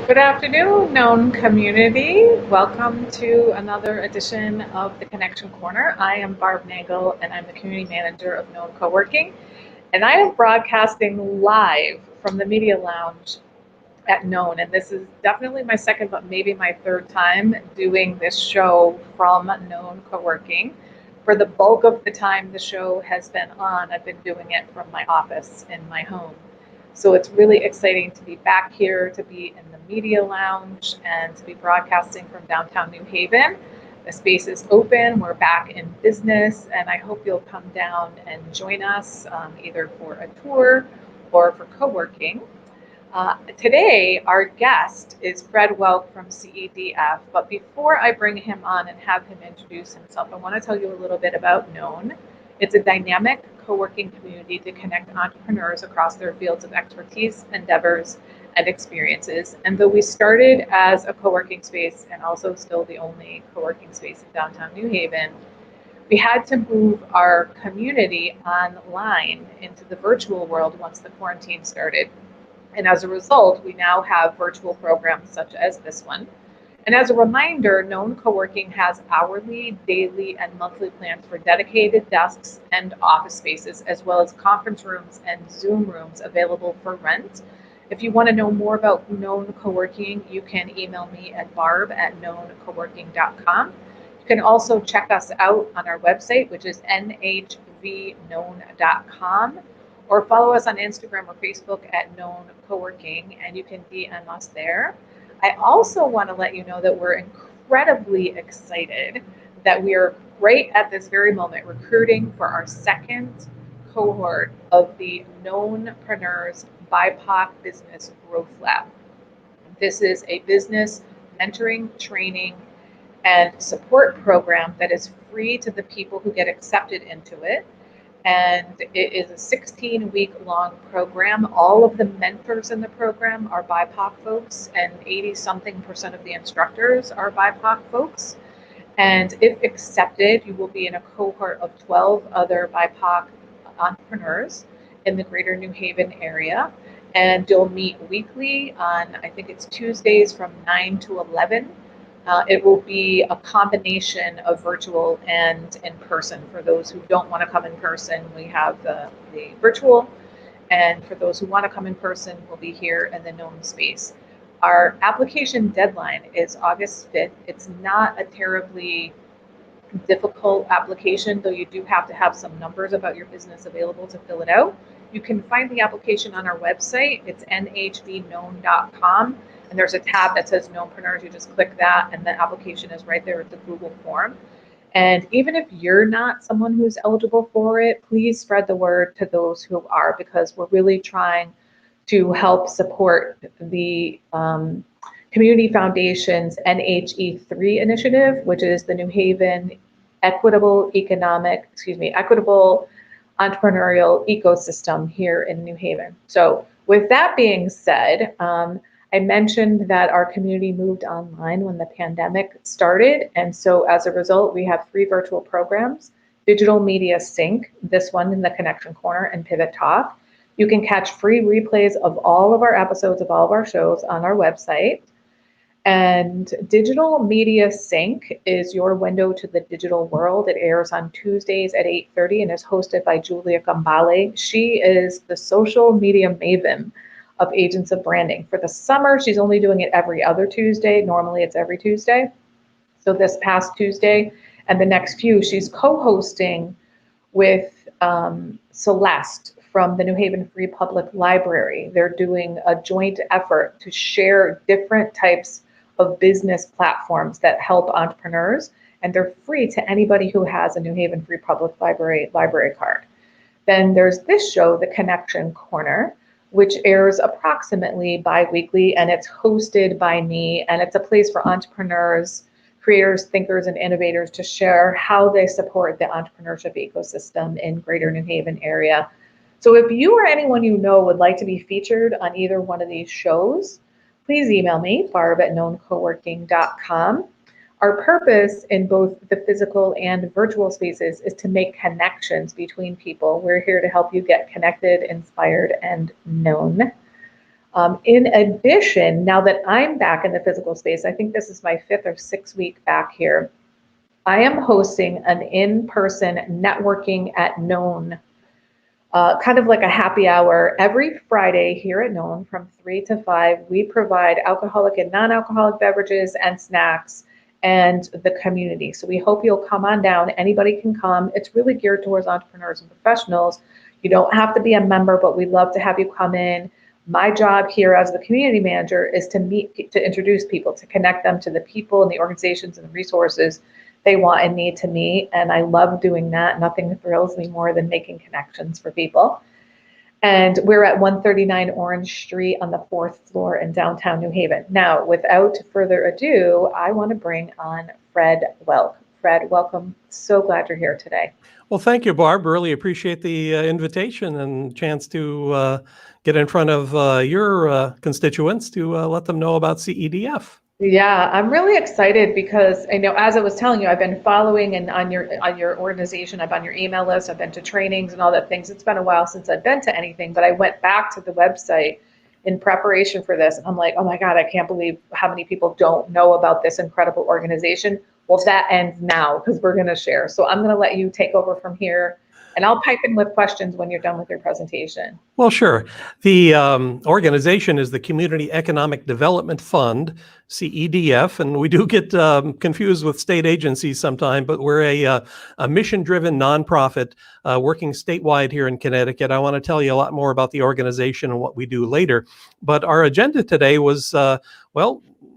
Good afternoon, known community. Welcome to another edition of the Connection Corner. I am Barb Nagel, and I'm the community manager of Known Co-working, and I am broadcasting live from the Media Lounge at Known. And this is definitely my second, but maybe my third time doing this show from Known Co-working. For the bulk of the time the show has been on, I've been doing it from my office in my home. So it's really exciting to be back here, to be in the media lounge, and to be broadcasting from downtown New Haven. The space is open, we're back in business, and I hope you'll come down and join us either for a tour or for co-working. Today, our guest is Fred Welk from CEDF, but before I bring him on and have him introduce himself, I want to tell you a little bit about Known. It's a dynamic co-working community to connect entrepreneurs across their fields of expertise, endeavors, and experiences. And though we started as a co-working space and also still the only co-working space in downtown New Haven, we had to move our community online into the virtual world once the quarantine started. And as a result, we now have virtual programs such as this one. And as a reminder, Known Co-working has hourly, daily, and monthly plans for dedicated desks and office spaces, as well as conference rooms and Zoom rooms available for rent. If you want to know more about Known Co-working, you can email me at barb@knowncoworking.com. You can also check us out on our website, which is nhvknown.com, or follow us on Instagram or Facebook at Known Co-working, and you can DM us there. I also want to let you know that we're incredibly excited that we are right at this very moment recruiting for our second cohort of the Knownpreneurs BIPOC Business Growth Lab. This is a business mentoring, training, and support program that is free to the people who get accepted into it. And it is a 16-week-long program. All of the mentors in the program are BIPOC folks, and 80-something% of the instructors are BIPOC folks. And if accepted, you will be in a cohort of 12 other BIPOC entrepreneurs in the greater New Haven area. And you'll meet weekly on, I think it's Tuesdays from 9 to 11. It will be a combination of virtual and in person. For those who don't want to come in person, we have the virtual. And for those who want to come in person, we'll be here in the Known space. Our application deadline is August 5th. It's not a terribly difficult application, though you do have to have some numbers about your business available to fill it out. You can find the application on our website. It's nhvknown.com. And there's a tab that says Knownpreneurs. You just click that, and the application is right there with the Google form. And even if you're not someone who's eligible for it, please spread the word to those who are, because we're really trying to help support the Community Foundation's NHE3 initiative, which is the New Haven equitable entrepreneurial ecosystem here in New Haven. So with that being said, I mentioned that our community moved online when the pandemic started. And so as a result, we have 3 virtual programs: Digital Media Sync, this one in the Connection Corner, and Pivot Talk. You can catch free replays of all of our episodes of all of our shows on our website. And Digital Media Sync is your window to the digital world. It airs on Tuesdays at 8:30 and is hosted by Julia Gambale. She is the social media maven of Agents of Branding. For the summer, she's only doing it every other Tuesday. Normally it's every Tuesday. So this past Tuesday and the next few, she's co-hosting with Celeste from the New Haven Free Public Library. They're doing a joint effort to share different types of business platforms that help entrepreneurs, and they're free to anybody who has a New Haven Free Public Library card. Then there's this show, The Connection Corner, which airs approximately bi-weekly, and it's hosted by me, and it's a place for entrepreneurs, creators, thinkers, and innovators to share how they support the entrepreneurship ecosystem in greater New Haven area. So if you or anyone you know would like to be featured on either one of these shows, please email me, barb@knowncoworking.com. Our purpose in both the physical and virtual spaces is to make connections between people. We're here to help you get connected, inspired, and known. In addition, now that I'm back in the physical space, I think this is my 5th or 6th week back here, I am hosting an in-person networking at Known, kind of like a happy hour every Friday here at Known from 3 to 5. We provide alcoholic and non-alcoholic beverages and snacks and the community. So we hope you'll come on down. Anybody can come. It's really geared towards entrepreneurs and professionals. You don't have to be a member, but we'd love to have you come in. My job here as the community manager is to introduce people, to connect them to the people and the organizations and the resources they want and need to meet. And I love doing that. Nothing thrills me more than making connections for people. And we're at 139 Orange Street on the 4th floor in downtown New Haven. Now, without further ado, I want to bring on Fred Welk. Fred, welcome. So glad you're here today. Well, thank you, Barb. Really appreciate the invitation and chance to get in front of your constituents to let them know about CEDF. Yeah, I'm really excited because I know, as I was telling you, I've been following and on your organization, I've been on your email list, I've been to trainings and all that things. It's been a while since I've been to anything, but I went back to the website in preparation for this, and I'm like, oh my God, I can't believe how many people don't know about this incredible organization. Well, that ends now because we're going to share. So I'm going to let you take over from here, and I'll pipe in with questions when you're done with your presentation. Well, sure. The organization is the Community Economic Development Fund, CEDF, and we do get confused with state agencies sometime, but we're a mission-driven nonprofit working statewide here in Connecticut. I want to tell you a lot more about the organization and what we do later, but our agenda today was,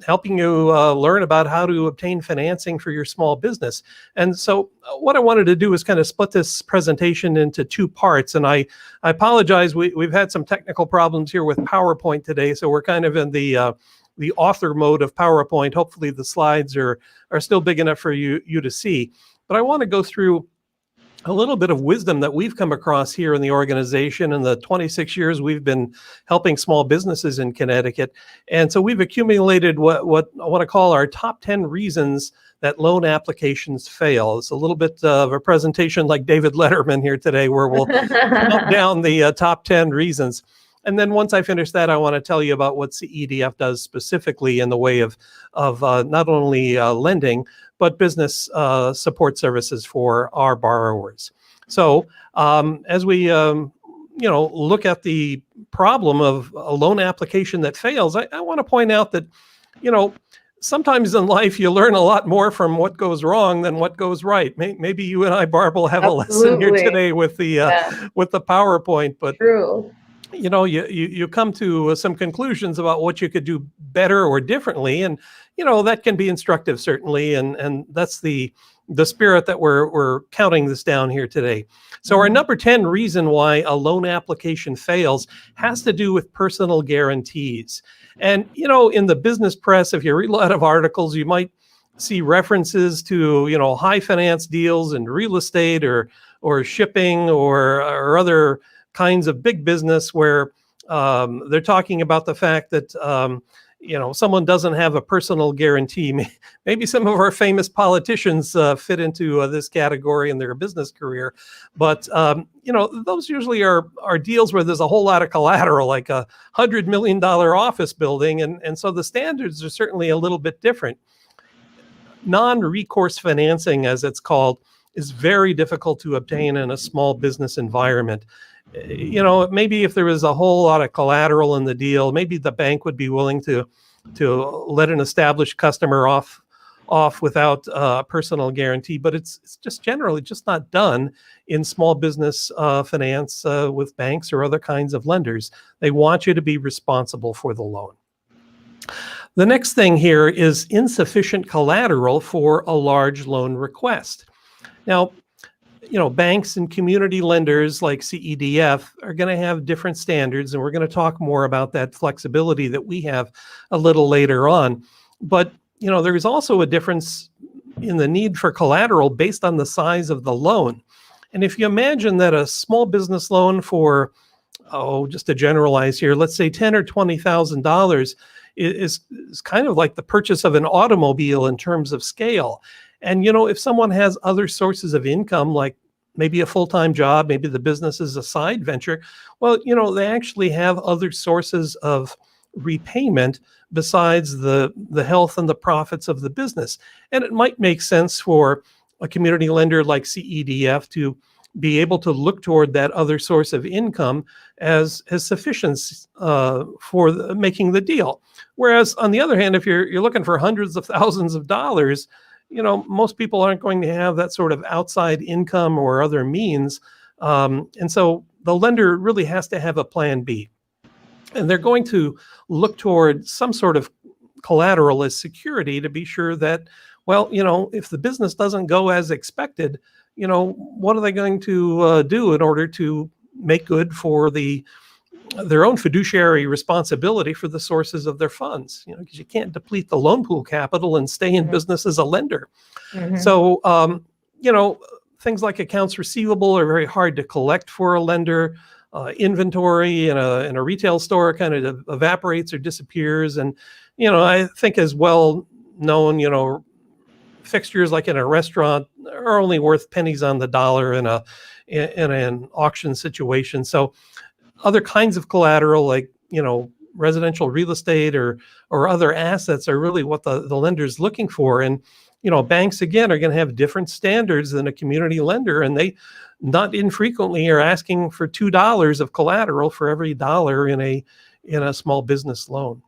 helping you learn about how to obtain financing for your small business. And so what I wanted to do is kind of split this presentation into 2 parts. And I apologize, we've had some technical problems here with PowerPoint today, so we're kind of in the author mode of PowerPoint. Hopefully the slides are still big enough for you to see. But I want to go through a little bit of wisdom that we've come across here in the organization in the 26 years we've been helping small businesses in Connecticut. And so we've accumulated what I want to call our top 10 reasons that loan applications fail. It's a little bit of a presentation like David Letterman here today, where we'll count down the top 10 reasons. And then once I finish that, I want to tell you about what CEDF does specifically in the way of not only lending, but business support services for our borrowers. So as we look at the problem of a loan application that fails, I want to point out that, sometimes in life you learn a lot more from what goes wrong than what goes right. Maybe you and I, Barb, will have Absolutely. a lesson here today with the PowerPoint. But True. You come to some conclusions about what you could do better or differently, and that can be instructive, certainly, and that's the spirit that we're counting this down here today. So our number 10 reason why a loan application fails has to do with personal guarantees. And in the business press, if you read a lot of articles, you might see references to high finance deals in real estate or shipping or other kinds of big business where they're talking about the fact that someone doesn't have a personal guarantee. Maybe some of our famous politicians fit into this category in their business career, but those usually are deals where there's a whole lot of collateral, like $100 million office building, and so the standards are certainly a little bit different. Non-recourse financing, as it's called, is very difficult to obtain in a small business environment. Maybe if there was a whole lot of collateral in the deal, maybe the bank would be willing to let an established customer off without a personal guarantee, but it's just generally just not done in small business finance with banks or other kinds of lenders. They want you to be responsible for the loan. The next thing here is insufficient collateral for a large loan request. Now, banks and community lenders like CEDF are going to have different standards, and we're going to talk more about that flexibility that we have a little later on. But, there is also a difference in the need for collateral based on the size of the loan. And if you imagine that a small business loan for, just to generalize here, let's say $10,000 or $20,000 is kind of like the purchase of an automobile in terms of scale. And, if someone has other sources of income, like maybe a full-time job, maybe the business is a side venture. Well, they actually have other sources of repayment besides the health and the profits of the business. And it might make sense for a community lender like CEDF to be able to look toward that other source of income as sufficient for making the deal. Whereas on the other hand, if you're looking for hundreds of thousands of dollars, most people aren't going to have that sort of outside income or other means. And so the lender really has to have a plan B. And they're going to look toward some sort of collateral as security to be sure that, well, if the business doesn't go as expected, what are they going to do in order to make good for their own fiduciary responsibility for the sources of their funds? Because you can't deplete the loan pool capital and stay in business as a lender. So, things like accounts receivable are very hard to collect for a lender. Inventory in a retail store kind of evaporates or disappears. And, I think as well known, fixtures like in a restaurant are only worth pennies on the dollar in an auction situation. So other kinds of collateral like, residential real estate or other assets are really what the lender's looking for. And, banks, again, are going to have different standards than a community lender, and they not infrequently are asking for $2 of collateral for every dollar in a small business loan.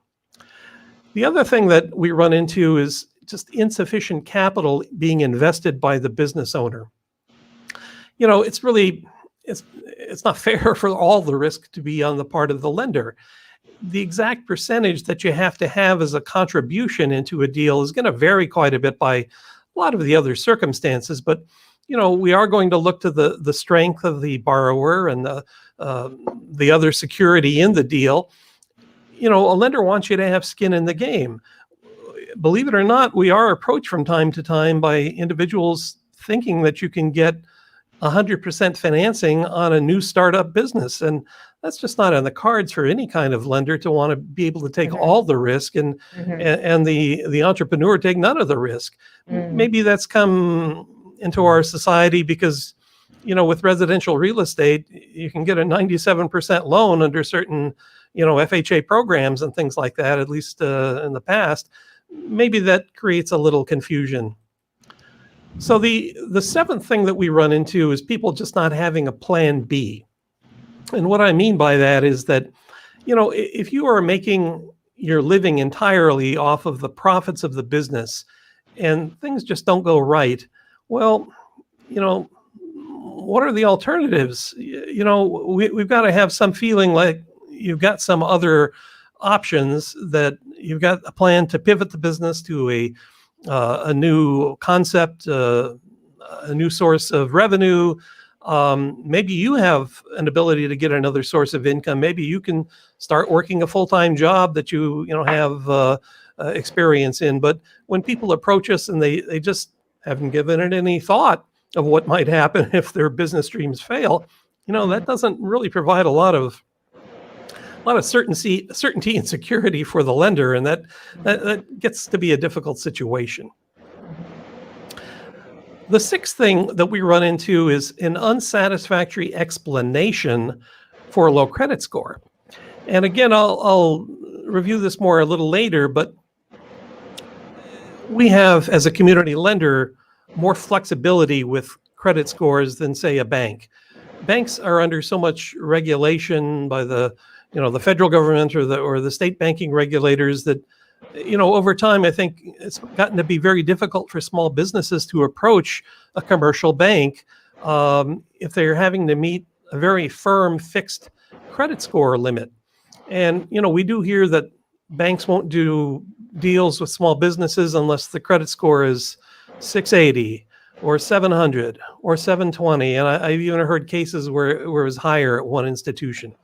The other thing that we run into is just insufficient capital being invested by the business owner. It's really, it's not fair for all the risk to be on the part of the lender. The exact percentage that you have to have as a contribution into a deal is going to vary quite a bit by a lot of the other circumstances, but we are going to look to the strength of the borrower and the other security in the deal. A lender wants you to have skin in the game. Believe it or not, we are approached from time to time by individuals thinking that you can get 100% financing on a new startup business. And that's just not on the cards for any kind of lender to want to be able to take all the risk and the entrepreneur take none of the risk. Maybe that's come into our society because, with residential real estate, you can get a 97% loan under certain, FHA programs and things like that, at least in the past. Maybe that creates a little confusion. So the seventh thing that we run into is people just not having a plan B. And what I mean by that is that, if you are making your living entirely off of the profits of the business and things just don't go right, well, what are the alternatives? We've got to have some feeling like you've got some other options, that you've got a plan to pivot the business to a new concept, a new source of revenue. Maybe you have an ability to get another source of income. Maybe you can start working a full-time job that you have experience in. But when people approach us and they just haven't given it any thought of what might happen if their business dreams fail, that doesn't really provide a lot of certainty and security for the lender, and that gets to be a difficult situation. The sixth thing that we run into is an unsatisfactory explanation for a low credit score. And again, I'll review this more a little later, but we have, as a community lender, more flexibility with credit scores than, say, a bank. Banks are under so much regulation by the federal government or the state banking regulators that, over time, I think it's gotten to be very difficult for small businesses to approach a commercial bank if they're having to meet a very firm fixed credit score limit. And, we do hear that banks won't do deals with small businesses unless the credit score is 680 or 700 or 720. And I've even heard cases where it was higher at one institution.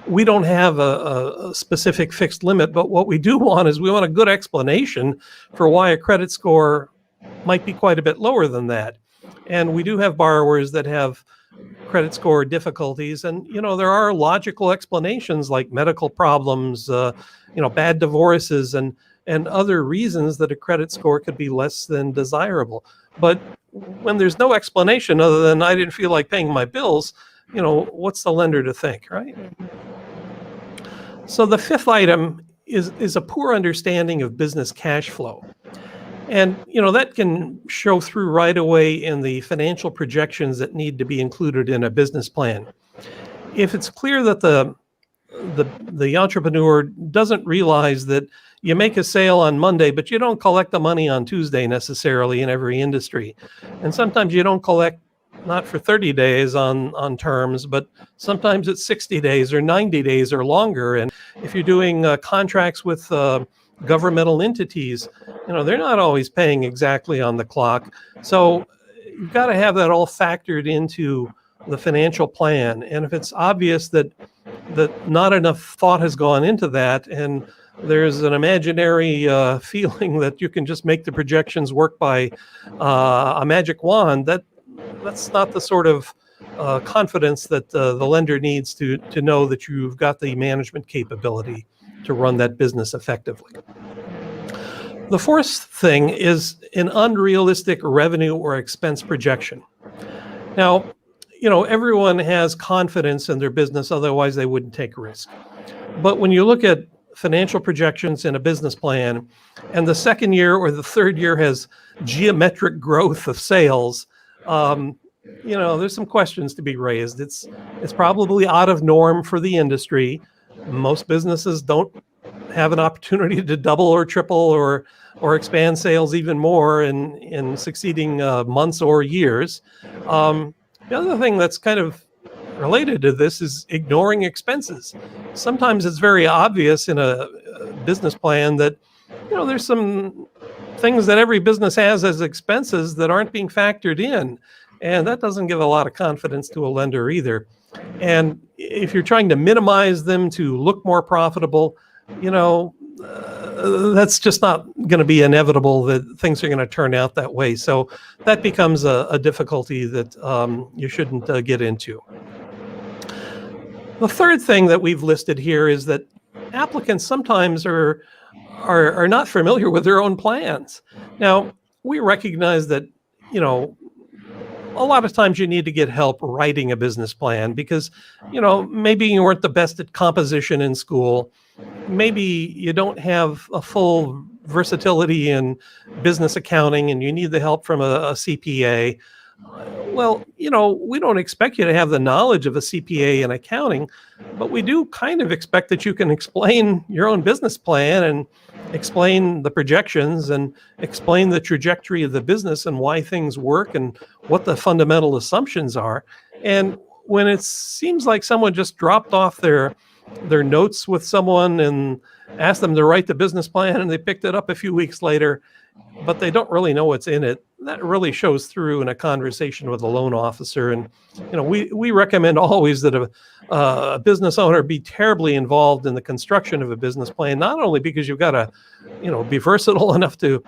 We don't have a specific fixed limit, but what we do want is we want a good explanation for why a credit score might be quite a bit lower than that. And we do have borrowers that have credit score difficulties. And, there are logical explanations like medical problems, bad divorces and other reasons that a credit score could be less than desirable. But when there's no explanation other than I didn't feel like paying my bills, what's the lender to think, right? So the fifth item is a poor understanding of business cash flow. And, that can show through right away in the financial projections that need to be included in a business plan. If it's clear that the entrepreneur doesn't realize that you make a sale on Monday, but you don't collect the money on Tuesday necessarily in every industry. And sometimes you don't collect not for 30 days on terms, but sometimes it's 60 days or 90 days or longer. And if you're doing contracts with governmental entities, they're not always paying exactly on the clock. So you've got to have that all factored into the financial plan. And if it's obvious that not enough thought has gone into that, and there's an imaginary feeling that you can just make the projections work by a magic wand, that's not the sort of confidence that the lender needs to know that you've got the management capability to run that business effectively. The fourth thing is an unrealistic revenue or expense projection. Now, everyone has confidence in their business, otherwise they wouldn't take risk. But when you look at financial projections in a business plan, and the second year or the third year has geometric growth of sales, there's some questions to be raised. It's probably out of norm for the industry. Most businesses don't have an opportunity to double or triple or expand sales even more in succeeding months or years. The other thing that's kind of related to this is ignoring expenses. Sometimes it's very obvious in a business plan that, there's some things that every business has as expenses that aren't being factored in. And that doesn't give a lot of confidence to a lender either. And if you're trying to minimize them to look more profitable, that's just not going to be inevitable that things are going to turn out that way. So that becomes a difficulty that you shouldn't get into. The third thing that we've listed here is that applicants sometimes are not familiar with their own plans. Now, we recognize that, a lot of times you need to get help writing a business plan because, maybe you weren't the best at composition in school. Maybe you don't have a full versatility in business accounting and you need the help from a CPA. Well, we don't expect you to have the knowledge of a CPA in accounting, but we do kind of expect that you can explain your own business plan and explain the projections and explain the trajectory of the business and why things work and what the fundamental assumptions are. And when it seems like someone just dropped off their notes with someone and asked them to write the business plan and they picked it up a few weeks later, but they don't really know what's in it, that really shows through in a conversation with a loan officer. And, we recommend always that a business owner be terribly involved in the construction of a business plan, not only because you've got to, be versatile enough to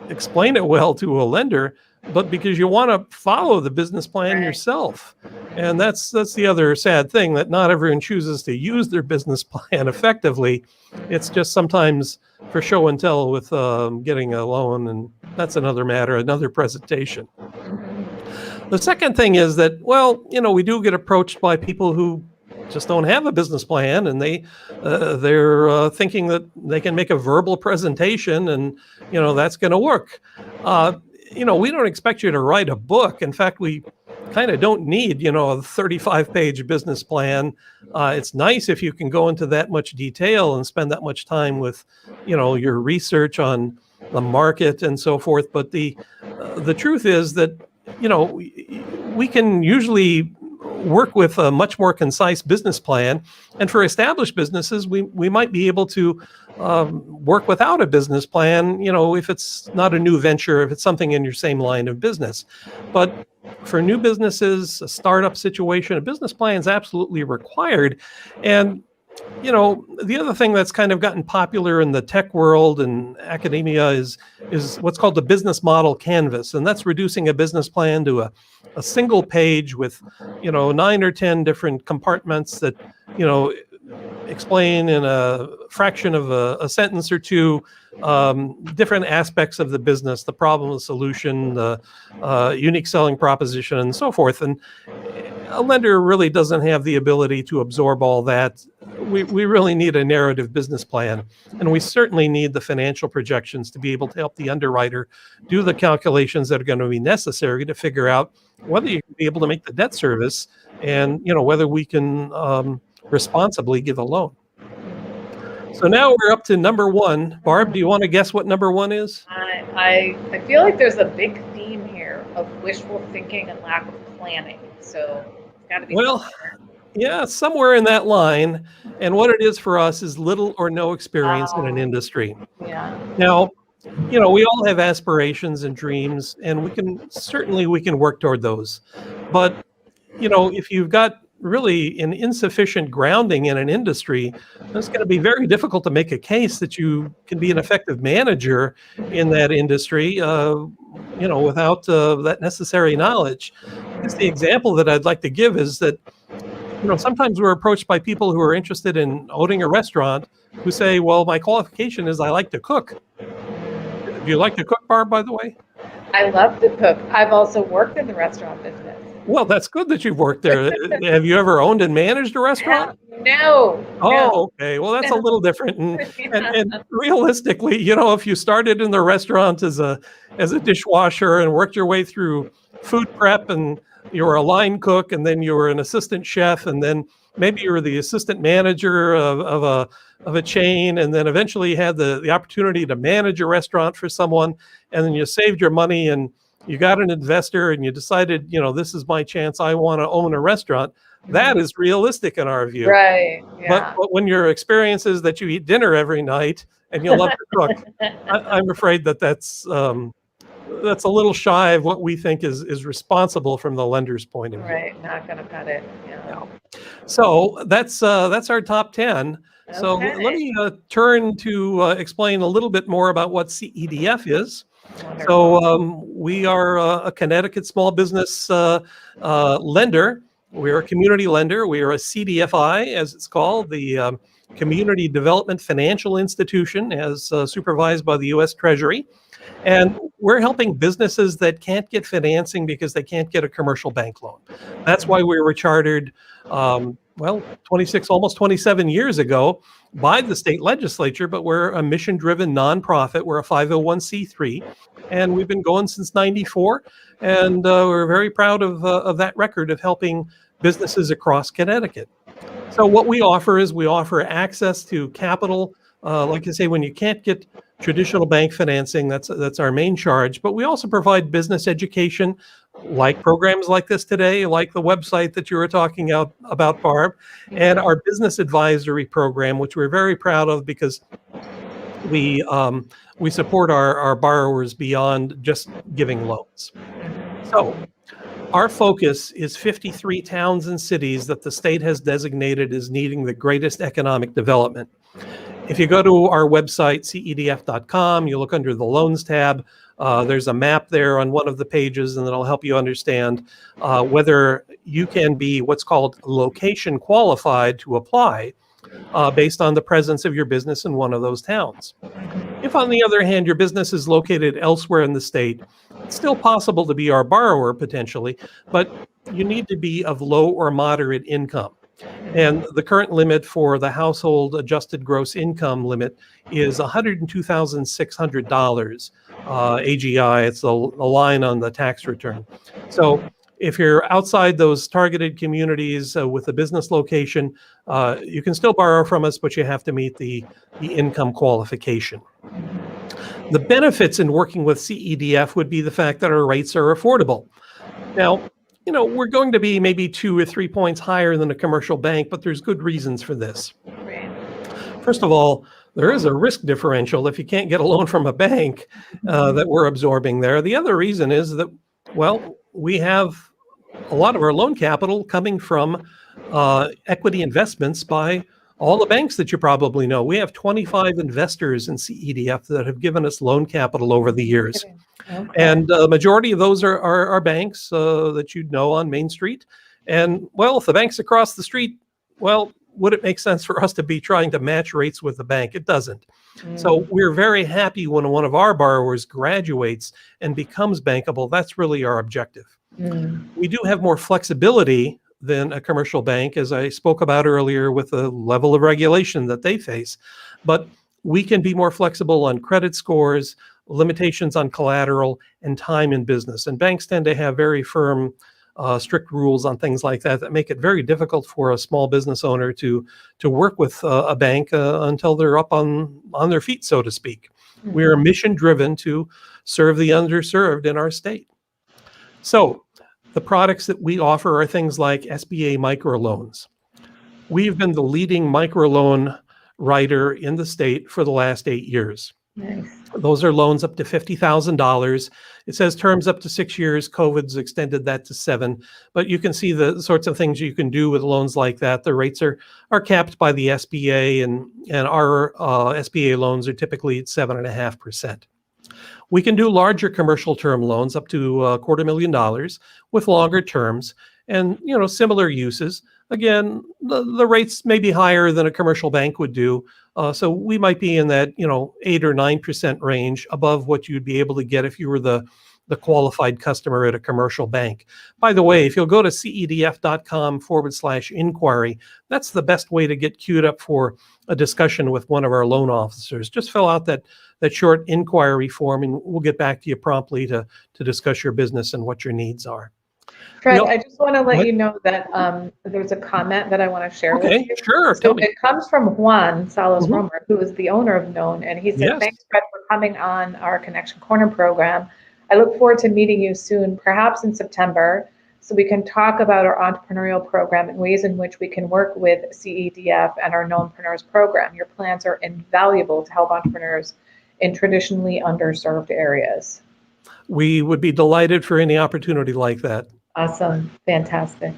explain it well to a lender, but because you want to follow the business plan yourself. And that's the other sad thing, that not everyone chooses to use their business plan effectively. It's just sometimes for show and tell with getting a loan, and that's another matter, another presentation. The second thing is that, we do get approached by people who just don't have a business plan, and they're thinking that they can make a verbal presentation and, that's going to work. We don't expect you to write a book. In fact, we kind of don't need, a 35-page business plan. It's nice if you can go into that much detail and spend that much time with, your research on the market and so forth. But the truth is that, we can usually work with a much more concise business plan. And for established businesses, we might be able to work without a business plan, if it's not a new venture, if it's something in your same line of business. But for new businesses, a startup situation, a business plan is absolutely required. And the other thing that's kind of gotten popular in the tech world and academia is what's called the business model canvas. And that's reducing a business plan to a single page with, 9 or 10 different compartments that, explain in a fraction of a sentence or two different aspects of the business, the problem, the solution, the unique selling proposition, and so forth. And a lender really doesn't have the ability to absorb all that. We really need a narrative business plan, and we certainly need the financial projections to be able to help the underwriter do the calculations that are going to be necessary to figure out whether you can be able to make the debt service, and whether we can responsibly give a loan. So now we're up to number one. Barb, do you want to guess what number one is? I feel like there's a big theme here of wishful thinking and lack of planning. So it's got to be. Well, yeah, somewhere in that line. And what it is for us is little or no experience in an industry. Yeah. Now, we all have aspirations and dreams, and we can work toward those. But, if you've got really an insufficient grounding in an industry, it's going to be very difficult to make a case that you can be an effective manager in that industry, without that necessary knowledge. I guess the example that I'd like to give is that, sometimes we're approached by people who are interested in owning a restaurant who say, well, my qualification is I like to cook. Do you like to cook, Barb, by the way? I love to cook. I've also worked in the restaurant business. Well, that's good that you've worked there. Have you ever owned and managed a restaurant? No. Oh, okay. Well, that's a little different. And realistically, if you started in the restaurant as a dishwasher and worked your way through food prep, and you were a line cook, and then you were an assistant chef, and then maybe you were the assistant manager of a chain, and then eventually had the opportunity to manage a restaurant for someone, and then you saved your money and you got an investor and you decided, this is my chance. I want to own a restaurant. That is realistic in our view. Right. Yeah. But when your experience is that you eat dinner every night and you love to cook, I'm afraid that's a little shy of what we think is responsible from the lender's point of view. Right. Not going to cut it. Yeah. So that's our top 10. Okay. So let me turn to explain a little bit more about what CEDF is. Wonderful. So we are a Connecticut small business lender. We're a community lender. We are a CDFI, as it's called, the Community Development Financial Institution, as supervised by the U.S. Treasury. And we're helping businesses that can't get financing because they can't get a commercial bank loan. That's why we were chartered, 26, almost 27 years ago by the state legislature, but we're a mission-driven nonprofit. We're a 501c3, and we've been going since '94, and we're very proud of that record of helping businesses across Connecticut. So what we offer access to capital. Like I say, when you can't get traditional bank financing, that's our main charge. But we also provide business education, like programs like this today, like the website that you were talking about, Barb, and our business advisory program, which we're very proud of because we support our borrowers beyond just giving loans. So our focus is 53 towns and cities that the state has designated as needing the greatest economic development. If you go to our website, cedf.com, you look under the loans tab, there's a map there on one of the pages, and it'll help you understand whether you can be what's called location qualified to apply based on the presence of your business in one of those towns. If, on the other hand, your business is located elsewhere in the state, it's still possible to be our borrower potentially, but you need to be of low or moderate income. And the current limit for the household adjusted gross income limit is $102,600 AGI. It's a line on the tax return. So if you're outside those targeted communities with a business location, you can still borrow from us, but you have to meet the income qualification. The benefits in working with CEDF would be the fact that our rates are affordable. Now, we're going to be maybe 2 or 3 points higher than a commercial bank, but there's good reasons for this. Right. First of all, there is a risk differential if you can't get a loan from a bank that we're absorbing there. The other reason is that, we have a lot of our loan capital coming from equity investments by all the banks that you probably know. We have 25 investors in CEDF that have given us loan capital over the years. Okay. And the majority of those are banks that you'd know on Main Street. And, if the bank's across the street, would it make sense for us to be trying to match rates with the bank? It doesn't. So we're very happy when one of our borrowers graduates and becomes bankable. That's really our objective. We do have more flexibility than a commercial bank, as I spoke about earlier, with the level of regulation that they face. But we can be more flexible on credit scores, limitations on collateral, and time in business. And banks tend to have very firm, strict rules on things like that make it very difficult for a small business owner to work with a bank until they're up on their feet, so to speak. We are mission driven to serve the underserved in our state. So the products that we offer are things like SBA microloans. We've been the leading microloan writer in the state for the last 8 years. Nice. Those are loans up to $50,000. It says terms up to 6 years. COVID's extended that to 7. But you can see the sorts of things you can do with loans like that. The rates are capped by the SBA, and our SBA loans are typically at 7.5%. We can do larger commercial term loans up to $250,000 with longer terms and similar uses. Again, the rates may be higher than a commercial bank would do. So we might be in that 8 or 9% range above what you'd be able to get if you were the qualified customer at a commercial bank. By the way, if you'll go to cedf.com/inquiry, that's the best way to get queued up for a discussion with one of our loan officers. Just fill out that short inquiry form, and we'll get back to you promptly to discuss your business and what your needs are. Fred, I just want to let you know that there's a comment that I want to share with you. Sure. So it comes from Juan Salas-Romer, who is the owner of Known, and he said, Yes. Thanks, Fred, for coming on our Connection Corner program. I look forward to meeting you soon, perhaps in September, so we can talk about our entrepreneurial program and ways in which we can work with CEDF and our Knownpreneurs program. Your plans are invaluable to help entrepreneurs in traditionally underserved areas. We would be delighted for any opportunity like that. Awesome. Fantastic.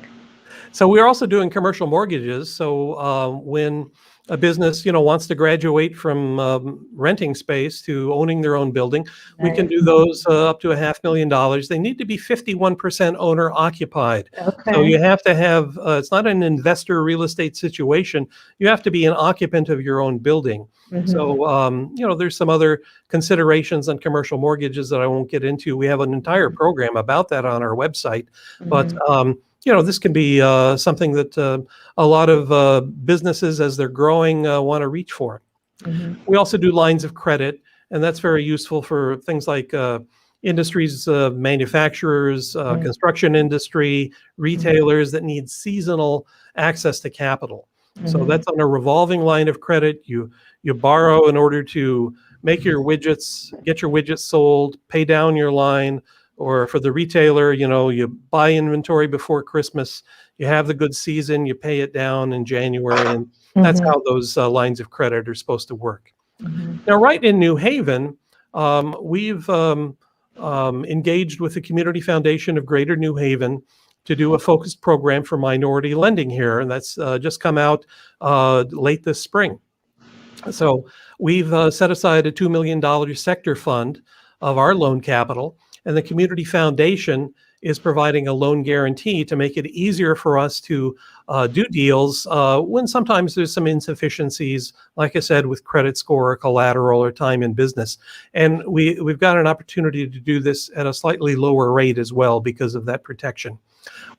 So we're also doing commercial mortgages. So when a business, wants to graduate from renting space to owning their own building, we can do those up to $500,000. They need to be 51% owner occupied. Okay. So you have to have, it's not an investor real estate situation. You have to be an occupant of your own building. So, there's some other considerations on commercial mortgages that I won't get into. We have an entire program about that on our website, but this can be something that a lot of businesses, as they're growing, want to reach for. We also do lines of credit, and that's very useful for things like industries, manufacturers, construction industry, retailers that need seasonal access to capital. So that's on a revolving line of credit. You borrow in order to make your widgets, get your widgets sold, pay down your line. Or for the retailer, you buy inventory before Christmas, you have the good season, you pay it down in January, and that's how those lines of credit are supposed to work. Now, right in New Haven, we've engaged with the Community Foundation of Greater New Haven to do a focused program for minority lending here, and that's just come out late this spring. So we've set aside a $2 million sector fund of our loan capital, and the Community Foundation is providing a loan guarantee to make it easier for us to do deals when sometimes there's some insufficiencies, like I said, with credit score or collateral or time in business. And we've got an opportunity to do this at a slightly lower rate as well because of that protection.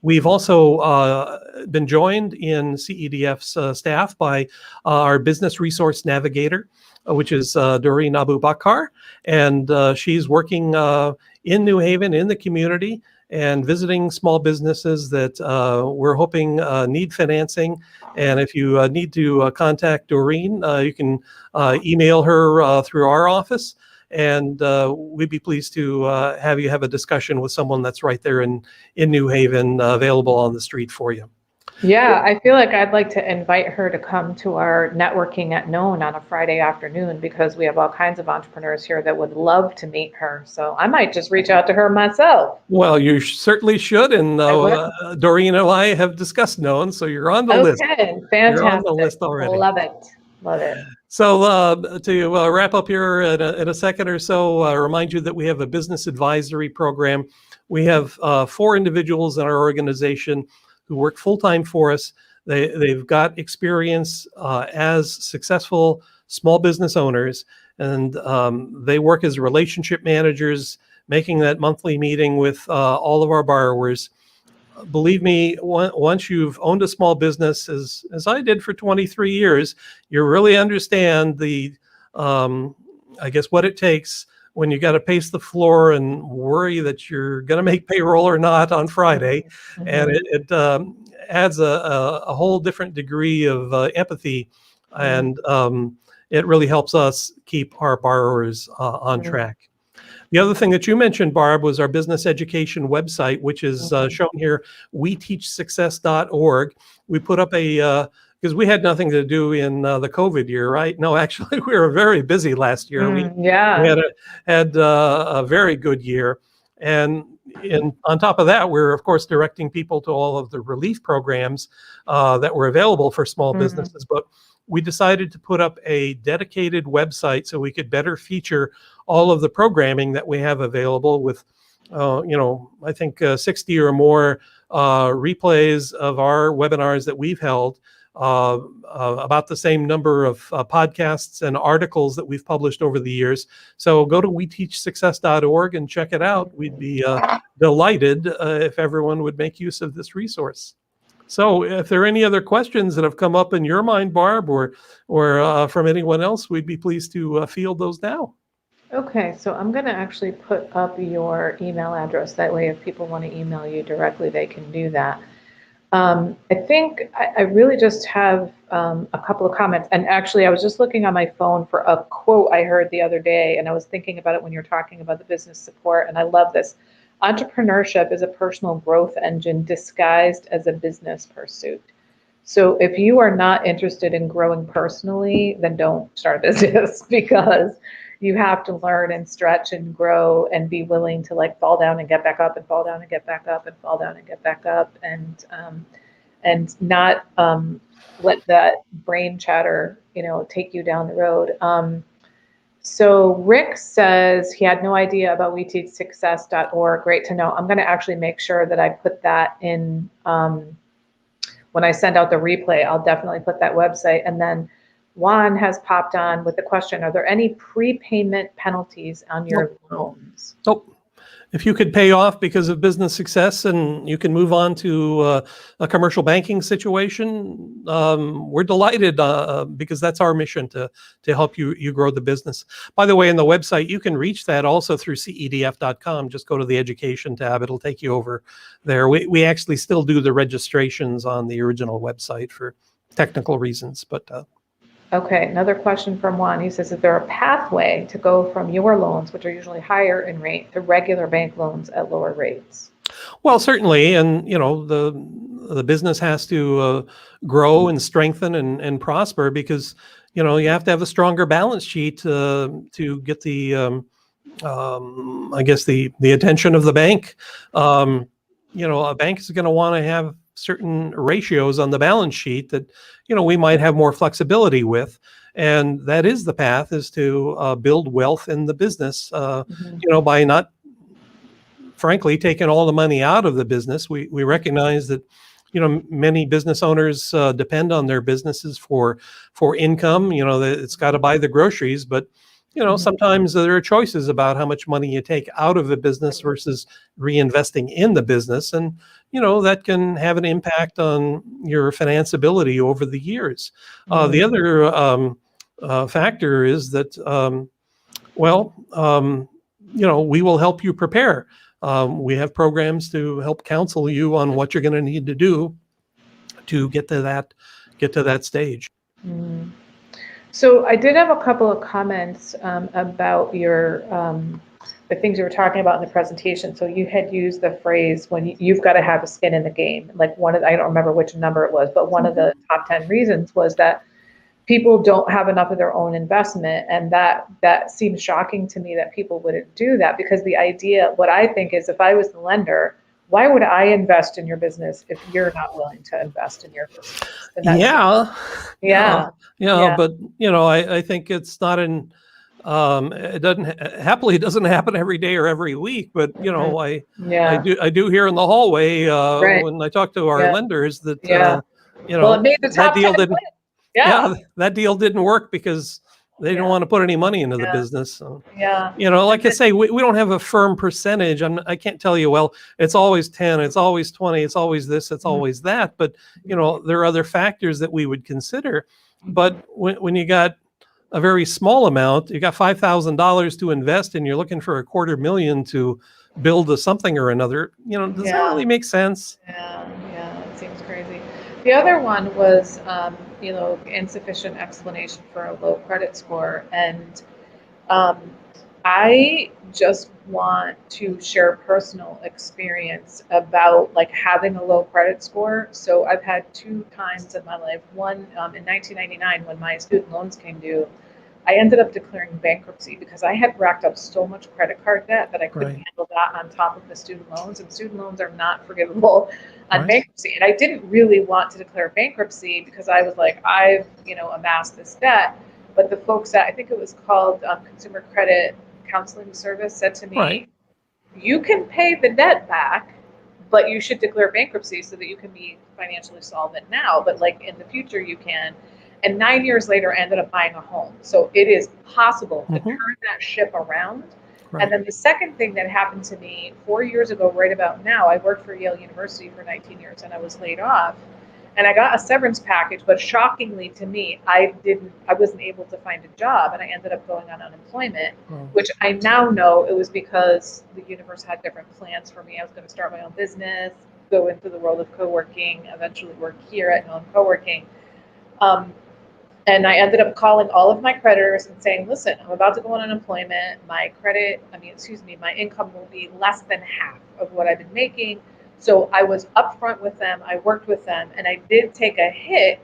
We've also been joined in CEDF's staff by our business resource navigator, which is Doreen Abubakar, and she's working in New Haven, in the community, and visiting small businesses that we're hoping need financing. And if you need to contact Doreen, you can email her through our office, and we'd be pleased to have you have a discussion with someone that's right there in New Haven, available on the street for you. Yeah, I feel like I'd like to invite her to come to our networking at Known on a Friday afternoon, because we have all kinds of entrepreneurs here that would love to meet her. So I might just reach out to her myself. Well, you certainly should. And Doreen and I have discussed Known, so you're on the list. Okay, fantastic. You're on the list already. Love it. Love it. So to wrap up here in a second or so, remind you that we have a business advisory program. We have 4 individuals in our organization who work full-time for us. They've got experience as successful small business owners, and they work as relationship managers, making that monthly meeting with all of our borrowers. Believe me, once you've owned a small business, as I did for 23 years, you really understand I guess, what it takes when you got to pace the floor and worry that you're going to make payroll or not on Friday. Mhm. And it adds a whole different degree of empathy, and it really helps us keep our borrowers on track. The other thing that you mentioned, Barb, was our business education website, which is shown here, weteachsuccess.org. We put up because we had nothing to do in the COVID year, right? No, actually, we were very busy last year. We had a very good year. And on top of that, we're, of course, directing people to all of the relief programs that were available for small businesses. But we decided to put up a dedicated website so we could better feature all of the programming that we have available with, I think 60 or more replays of our webinars that we've held, about the same number of podcasts and articles that we've published over the years. So go to weteachsuccess.org and check it out. We'd be delighted if everyone would make use of this resource. So if there are any other questions that have come up in your mind, Barb, or from anyone else, we'd be pleased to field those now. Okay, so I'm going to actually put up your email address. That way, if people want to email you directly, they can do that. I think I really just have a couple of comments. And actually, I was just looking on my phone for a quote I heard the other day, and I was thinking about it when you're talking about the business support, and I love this. Entrepreneurship is a personal growth engine disguised as a business pursuit. So if you are not interested in growing personally, then don't start a business, because you have to learn and stretch and grow and be willing to like fall down and get back up and fall down and get back up and fall down and get back up, and not let that brain chatter, take you down the road. So Rick says he had no idea about weteachsuccess.org. Great to know. I'm going to actually make sure that I put that in when I send out the replay. I'll definitely put that website. And then Juan has popped on with the question, are there any prepayment penalties on your loans? Nope. If you could pay off because of business success and you can move on to a commercial banking situation, we're delighted because that's our mission to help you grow the business. By the way, in the website, you can reach that also through CEDF.com. Just go to the education tab. It'll take you over there. We actually still do the registrations on the original website for technical reasons, but Okay, another question from Juan. He says, is there a pathway to go from your loans, which are usually higher in rate, to regular bank loans at lower rates? Well, certainly, and the business has to grow and strengthen and prosper, because you have to have a stronger balance sheet to get the I guess the attention of the bank. A bank is going to want to have certain ratios on the balance sheet that we might have more flexibility with, and that is the path, is to build wealth in the business. By not, frankly, taking all the money out of the business. We recognize that many business owners depend on their businesses for income. It's got to buy the groceries, but sometimes there are choices about how much money you take out of the business versus reinvesting in the business. And, that can have an impact on your financeability over the years. The other factor is that, we will help you prepare. We have programs to help counsel you on what you're going to need to do to get to that stage. Mm. So I did have a couple of comments about the things you were talking about in the presentation. So you had used the phrase, when you've got to have a skin in the game. Like I don't remember which number it was, but one of the top 10 reasons was that people don't have enough of their own investment. And that seems shocking to me that people wouldn't do that, because the idea, what I think is, if I was the lender, why would I invest in your business if you're not willing to invest in your business? Yeah. But I think it's not it doesn't happen every day or every week, but I do hear in the hallway when I talk to our lenders that Well, it made the that top deal 10 didn't, list. Yeah. yeah, that deal didn't work because they didn't Yeah. want to put any money into the Yeah. business. So, Yeah. like I say, we don't have a firm percentage. I can't tell you, well, it's always 10, it's always 20, it's always this, it's always that. But, there are other factors that we would consider. But when you got a very small amount, you got $5,000 to invest and you're looking for $250,000 to build a something or another, does that Yeah. really make sense? Yeah. Yeah. It seems crazy. The other one was, insufficient explanation for a low credit score. And Um, I just want to share personal experience about like having a low credit score. So I've had two times in my life. One in 1999 when my student loans came due, I ended up declaring bankruptcy because I had racked up so much credit card debt that I couldn't Right. handle that on top of the student loans. And student loans are not forgivable on Right. bankruptcy. And I didn't really want to declare bankruptcy because I was like, I've amassed this debt. But the folks at, I think it was called Consumer Credit Counseling Service, said to Right. me, you can pay the debt back, but you should declare bankruptcy so that you can be financially solvent now. But like in the future, you can. And 9 years later, I ended up buying a home. So it is possible to Hmm. turn that ship around. And Right. then the second thing that happened to me 4 years ago, right about now, I worked for Yale University for 19 years and I was laid off. And I got a severance package, but shockingly to me, I wasn't able to find a job and I ended up going on unemployment, Oh, which I now know it was because the universe had different plans for me. I was going to start my own business, go into the world of co-working, eventually work here at Known Co-working. Um, and I ended up calling all of my creditors and saying, listen, I'm about to go on unemployment. My income will be less than half of what I've been making. So I was upfront with them. I worked with them and I did take a hit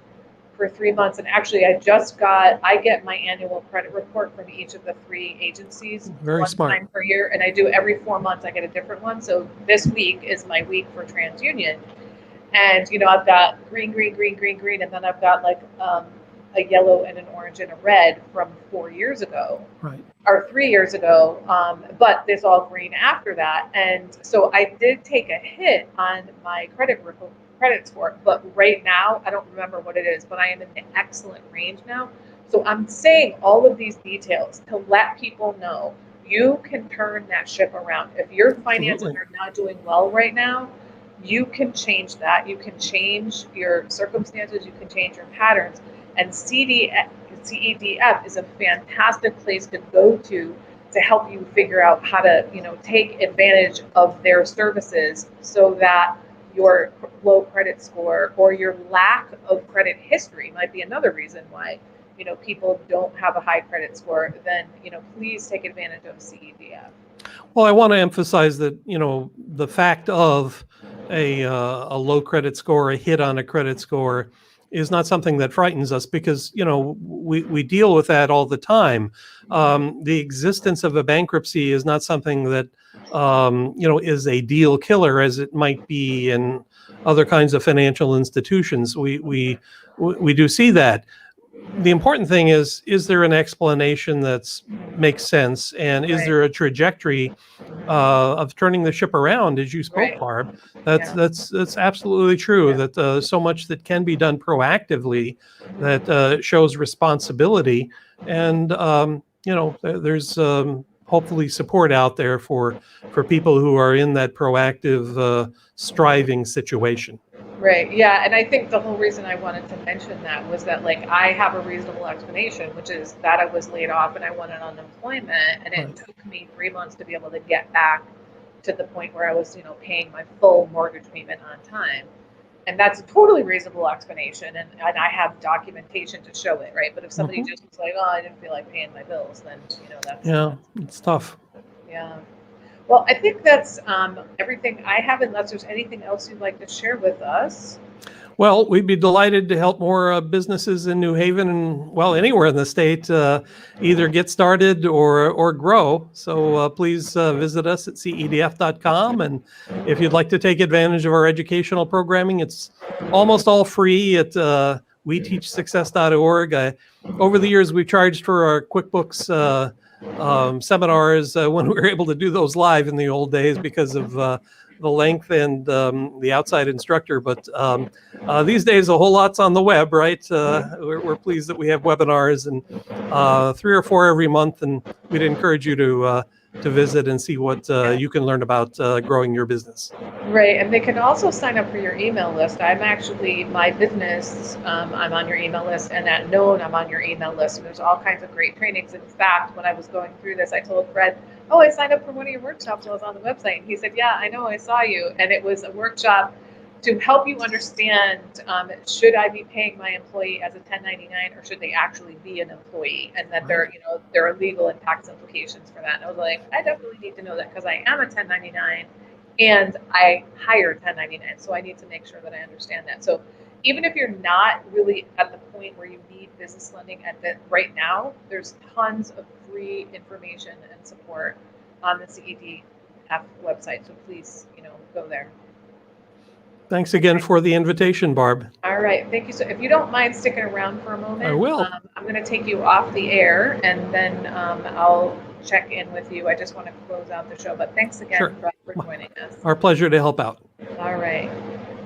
for 3 months. And actually I get my annual credit report from each of the three agencies very one smart. time per year. And I do every 4 months, I get a different one. So this week is my week for TransUnion. And I've got green, green, green, green, green, and then I've got like a yellow and an orange and a red from 4 years ago Right. or 3 years ago. But there's all green after that, and so I did take a hit on my credit score. But right now, I don't remember what it is, but I am in an excellent range now. So I'm saying all of these details to let people know you can turn that ship around. If your finances Absolutely. are not doing well right now, you can change that. You can change your circumstances. You can change your patterns. And CEDF is a fantastic place to go to help you figure out how to, take advantage of their services so that your low credit score or your lack of credit history might be another reason why, people don't have a high credit score. Then, please take advantage of CEDF. Well, I want to emphasize that, the fact of a low credit score, a hit on a credit score, is not something that frightens us because, we deal with that all the time. The existence of a bankruptcy is not something that, is a deal killer as it might be in other kinds of financial institutions. We do see that. The important thing is there an explanation that makes sense, and is Right, there a trajectory of turning the ship around, as you spoke, right, Barb? That's yeah, that's absolutely true. yeah, That so much that can be done proactively, that shows responsibility, and there's hopefully support out there for people who are in that proactive, striving situation. right, yeah. And I think the whole reason I wanted to mention that was that, like, I have a reasonable explanation, which is that I was laid off and I went on unemployment, and it Right. took me 3 months to be able to get back to the point where I was, paying my full mortgage payment on time. And that's a totally reasonable explanation, and I have documentation to show it, right? But if somebody Hmm. just was like, oh, I didn't feel like paying my bills, then that's Yeah, it's tough. yeah. Well, I think that's everything I have, unless there's anything else you'd like to share with us. Well, we'd be delighted to help more businesses in New Haven and, well, anywhere in the state either get started or grow. So please visit us at cedf.com. And if you'd like to take advantage of our educational programming, it's almost all free at weteachsuccess.org. Over the years, we've charged for our QuickBooks seminars when we were able to do those live in the old days because of length and the outside instructor. But these days, a whole lot's on the web, right? We're pleased that we have webinars and 3 or 4 every month, and we'd encourage you to visit and see what you can learn about growing your business. Right, and they can also sign up for your email list. I'm actually, my business, I'm on your email list, and at Known, I'm on your email list. And there's all kinds of great trainings. In fact, when I was going through this, I told Fred, oh, I signed up for one of your workshops while I was on the website. And he said, yeah, I know, I saw you. And it was a workshop to help you understand, should I be paying my employee as a 1099 or should they actually be an employee? And that there are legal and tax implications for that. And I was like, I definitely need to know that because I am a 1099 and I hire 1099. So I need to make sure that I understand that. So even if you're not really at the point where you need business lending right now, there's tons of free information and support on the CEDF website. So please, go there. Thanks again for the invitation, Barb. All right, thank you. So if you don't mind sticking around for a moment, I will. I'm going to take you off the air and then I'll check in with you. I just want to close out the show, but thanks again, Sure. Fred, for joining us. Our pleasure to help out. All right.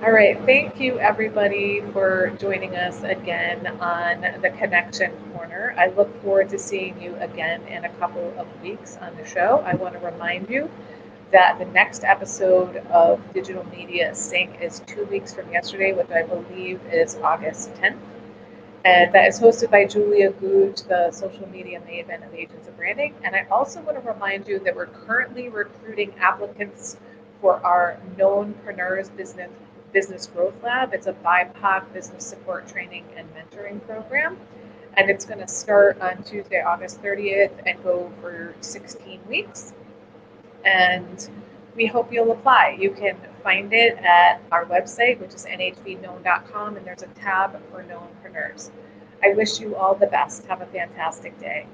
All right. Thank you, everybody, for joining us again on the Connection Corner. I look forward to seeing you again in a couple of weeks on the show. I want to remind you that the next episode of Digital Media Sync is 2 weeks from yesterday, which I believe is August 10th. And that is hosted by Julia Googe, the social media maven of Agents of Branding. And I also want to remind you that we're currently recruiting applicants for our Knownpreneurs Business Growth Lab. It's a BIPOC business support training and mentoring program. And it's going to start on Tuesday, August 30th and go for 16 weeks. And we hope you'll apply. You can find it at our website, which is nhbknown.com, and there's a tab for Knownpreneurs. I wish you all the best. Have a fantastic day.